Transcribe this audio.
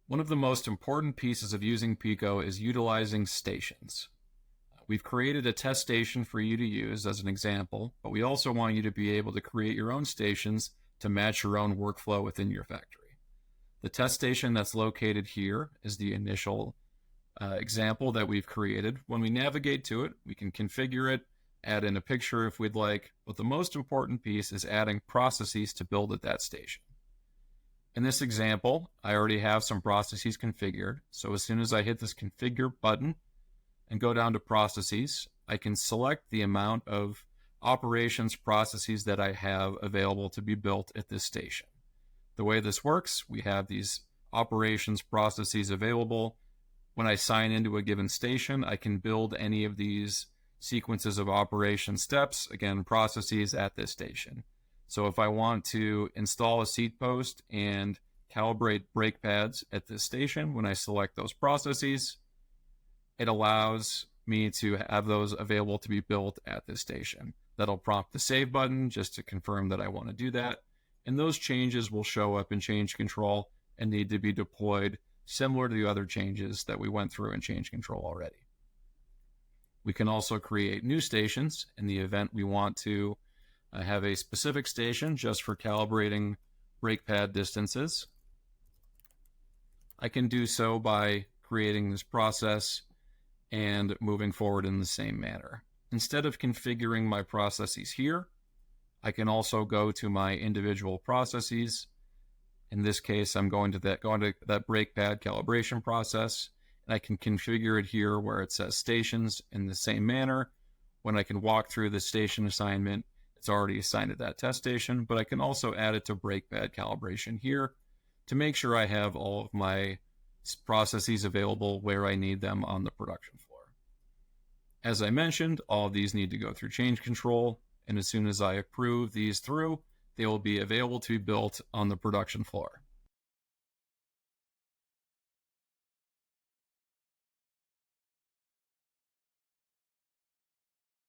One of the most important pieces of using PICO is utilizing stations. We've created a test station for you to use as an example, but we also want you to be able to create your own stations to match your own workflow within your factory. The test station that's located here is the initial example that we've created. When we navigate to it, we can configure it, add in a picture if we'd like, but the most important piece is adding processes to build at that station. In this example, I already have some processes configured, so as soon as I hit this configure button and go down to processes, I can select the amount of operations processes that I have available to be built at this station. The way this works, we have these operations processes available. When I sign into a given station, I can build any of these sequences of operation steps, again, processes at this station. So if I want to install a seat post and calibrate brake pads at this station, when I select those processes, it allows me to have those available to be built at this station. That'll prompt the save button just to confirm that I want to do that. And those changes will show up in change control and need to be deployed similar to the other changes that we went through in change control already. We can also create new stations in the event we want to have a specific station just for calibrating brake pad distances. I can do so by creating this process and moving forward in the same manner. Instead of configuring my processes here, I can also go to my individual processes. In this case, I'm going to that brake pad calibration process, and I can configure it here where it says stations in the same manner. When I can walk through the station assignment, it's already assigned to that test station, but I can also add it to brake pad calibration here to make sure I have all of my processes available where I need them on the production floor. As I mentioned, all of these need to go through change control, and as soon as I approve these through, they will be available to be built on the production floor.